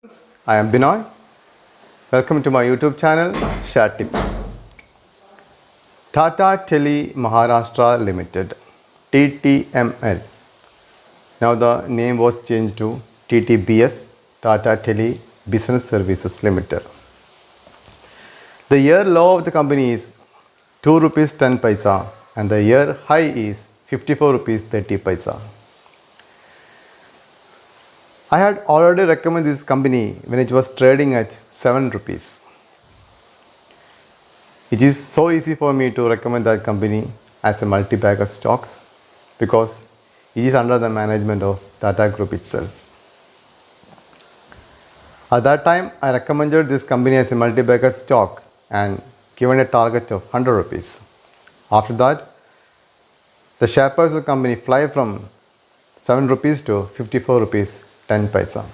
I am Binoy. Welcome to my YouTube channel, Share Tips. Tata Tele Maharashtra Limited, TTML. Now the name was changed to TTBS, Tata Tele Business Services Limited. The year low of the company is 2 rupees 10 paisa and the year high is 54 rupees 30 paisa. I had already recommended this company when it was trading at 7 rupees. It is so easy for me to recommend that company as a multi-bagger stocks because it is under the management of Tata Group itself. At that time, I recommended this company as a multi-bagger stock and given a target of 100 rupees. After that, the share price of the company fly from 7 rupees to 54 rupees 10 paisa.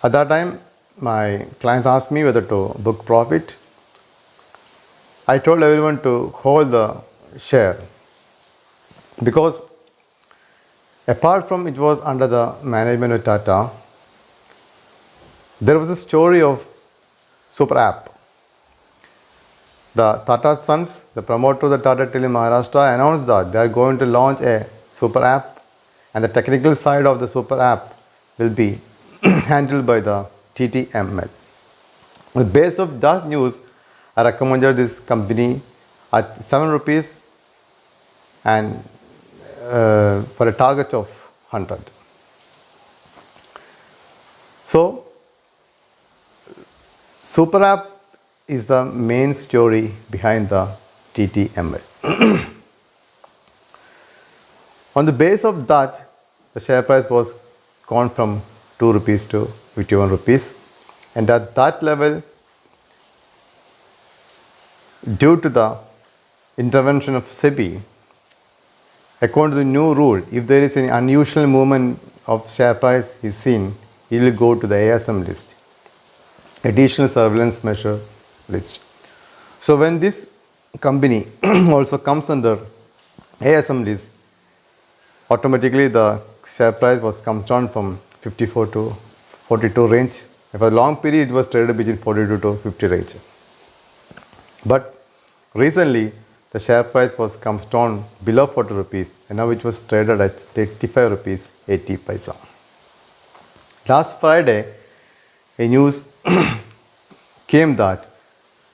At that time, my clients asked me whether to book profit. I told everyone to hold the share because apart from it was under the management of Tata, there was a story of super app. The Tata sons, the promoter of the Tata Tele Maharashtra, announced that they are going to launch a super app and the technical side of the super app will be handled by the TTML. On the base of that news, I recommended this company at 7 rupees and for a target of 100. So, super app is the main story behind the TTML. On the base of that, the share price was gone from 2 rupees to 51 rupees, and at that level, due to the intervention of SEBI, according to the new rule, if there is any unusual movement of share price is seen, it will go to the ASM list, additional surveillance measure list. So when this company also comes under ASM list, automatically the share price comes down from 54 to 42 range. For a long period, it was traded between 42 to 50 range. But recently, the share price comes down below 40 rupees, and now it was traded at 35 rupees 80 paisa. Last Friday, a news came that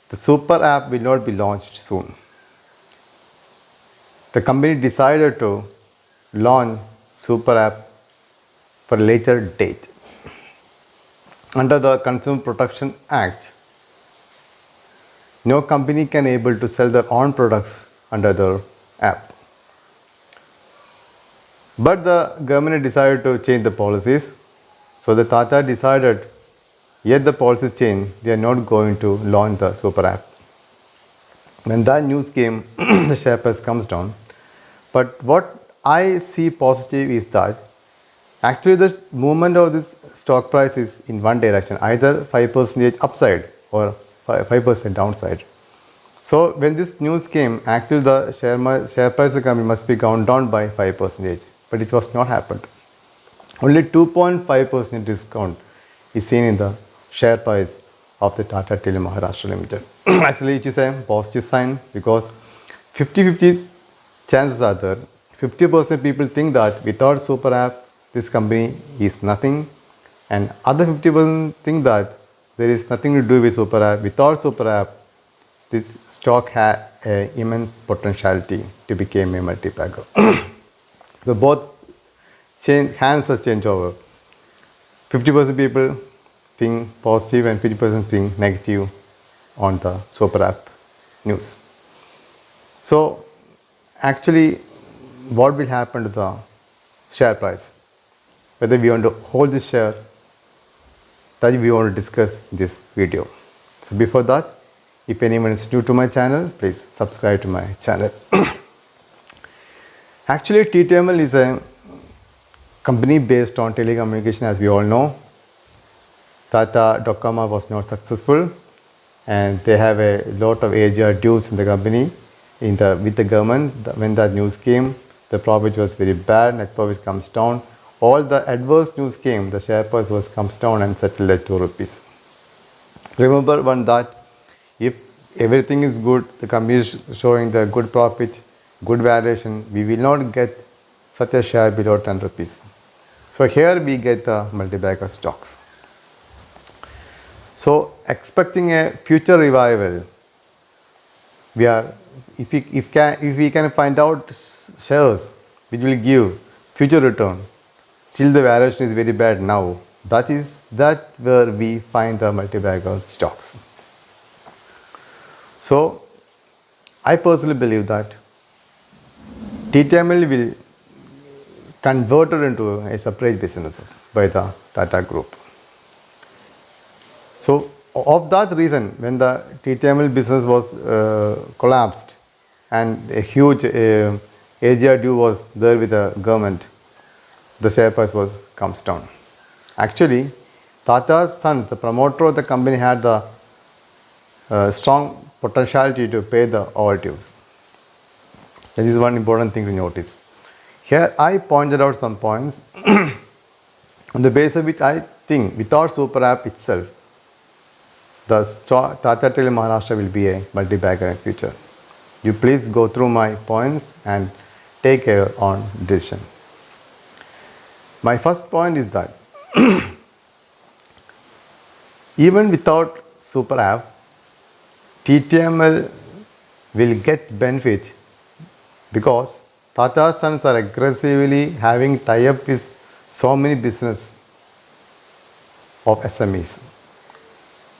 the super app will not be launched soon. The company decided to launch super app for a later date. Under the Consumer Protection Act, no company can able to sell their own products under their app. But the government decided to change the policies. So the Tata decided, yet the policies change, they are not going to launch the super app. When that news came, the share price comes down. But what I see positive is that actually the movement of this stock price is in one direction, either 5% upside or 5% downside. So when this news came, actually the share price of the company must be gone down by 5%, but it was not happened. Only 2.5% discount is seen in the share price of the Tata Tele Maharashtra Limited. Actually, it is a positive sign because 50-50 chances are there. 50% people think that without super app, this company is nothing, and other 50% think that there is nothing to do with super app. Without super app, this stock has immense potentiality to become a multi-bagger. So both hands has changed over. 50% people think positive and 50% think negative on the super app news. So actually, what will happen to the share price? Whether we want to hold this share, that we want to discuss in this video. So before that, if anyone is new to my channel, please subscribe to my channel. Actually, TTML is a company based on telecommunication, as we all know. Tata Docomo was not successful, and they have a lot of AGR dues in the company. With the government, when that news came, the profit was very bad, net profit comes down. all the adverse news came, the share price was comes down and settled at 2 rupees. Remember one that if everything is good, the company is showing the good profit, good valuation, we will not get such a share below 10 rupees. So here we get the multi-bagger stocks. So expecting a future revival, we are if we can find out shares which will give future return, still the valuation is very bad now. That where we find the multi-bagger stocks. So I personally believe that TTML will convert it into a separate business by the Tata Group. So of that reason, when the TTML business was collapsed and a huge AGR due was there with the government, the share price comes down. Actually, Tata's son, the promoter of the company, had the strong potentiality to pay the overdues. That is one important thing to notice. Here I pointed out some points on the basis of which I think without super app itself, the Tata Tele Maharashtra will be a multi-bagger in future. You please go through my points and take your own decision. My first point is that even without super app, TTML will get benefit because Tata Sons are aggressively having tie-up with so many business of SMEs.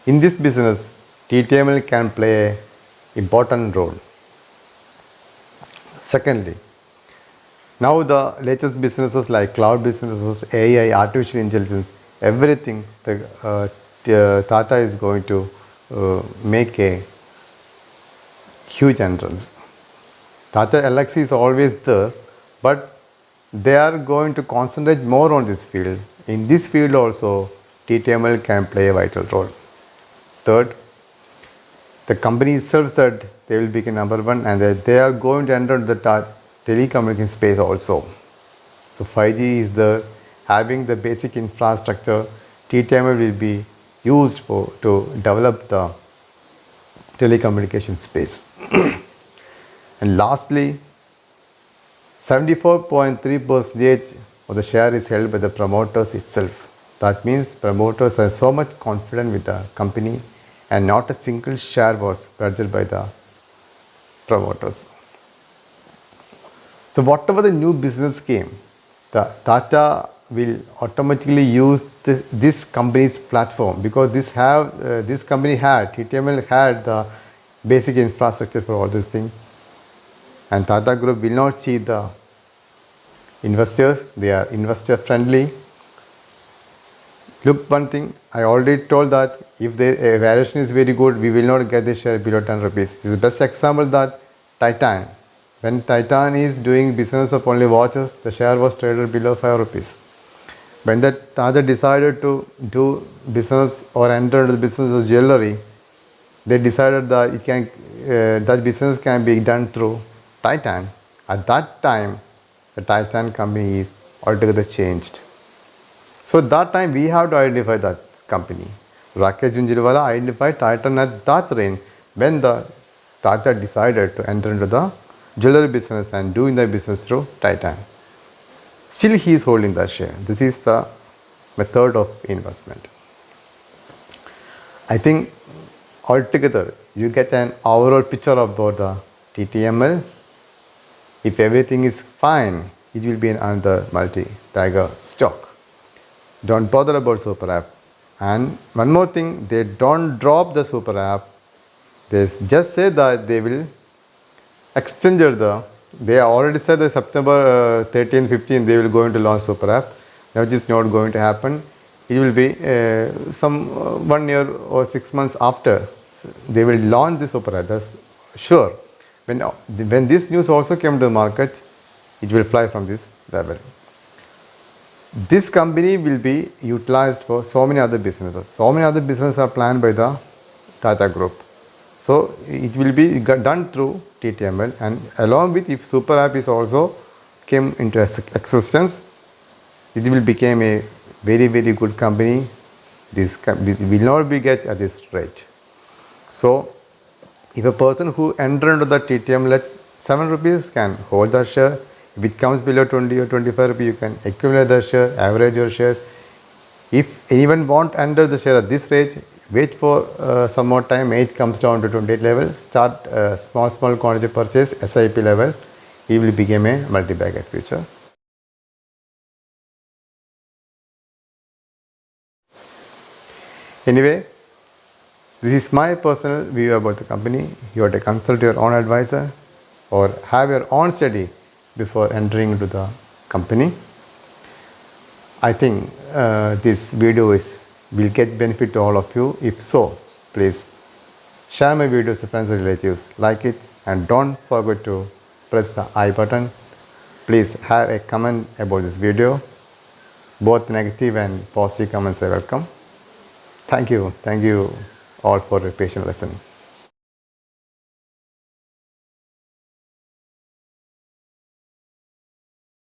In this business, TTML can play an important role. Secondly, now the latest businesses like cloud businesses, AI, artificial intelligence, everything, Tata is going to make a huge entrance. Tata LX is always there, but they are going to concentrate more on this field. In this field also, TTML can play a vital role. Third, the company itself said they will become number one and they are going to enter the telecommunication space also. So 5G is there, having the basic infrastructure, TTML will be used to develop the telecommunication space. And lastly, 74.3% of the share is held by the promoters itself. That means promoters are so much confident with the company and not a single share was purchased by the promoters. So whatever the new business came, the Tata will automatically use this company's platform because this company had, TTML had the basic infrastructure for all these things. And Tata Group will not cheat the investors, they are investor friendly. Look, one thing, I already told that if the valuation is very good, we will not get the share below 10 rupees. This is the best example that Titan. When Titan is doing business of only watches, the share was traded below 5 rupees. When that Tata decided to do business or enter the business of jewelry, they decided that that business can be done through Titan. At that time, the Titan company is altogether changed. So at that time, we have to identify that company. Rakesh Jhunjhunwala identified Titan at that range when the Tata decided to enter into the jewelry business and doing the business through Titan. Still he is holding that share. This is the method of investment. I think altogether you get an overall picture about the TTML. If everything is fine, it will be another multi-bagger stock. Don't bother about super app. And one more thing, they don't drop the super app. They just say that they will extend they already said that September 13, 15 they will going to launch super app. Now it is not going to happen. It will be some 1 year or 6 months after they will launch the super app. That's sure. When this news also came to the market, it will fly from this level. This company will be utilized for so many other businesses. So many other businesses are planned by the Tata Group. So it will be done through TTML, and along with if super app is also came into existence, it will become a very, very good company. This will not be get at this rate. So if a person who enter into the TTM let's 7 rupees can hold the share. If it comes below 20 or 25 rupees, you can accumulate the share, average your shares. If anyone want enter the share at this rate, wait for some more time, it comes down to 28 level, start small quantity purchase, SIP level, he will become a multi-bag at future. Anyway, this is my personal view about the company. You have to consult your own advisor or have your own study before entering into the company. I think this video will get benefit to all of you. If so, please share my videos to friends and relatives, like it, and don't forget to press the I button. Please have a comment about this video. Both negative and positive comments are welcome. Thank you all for your patient listening.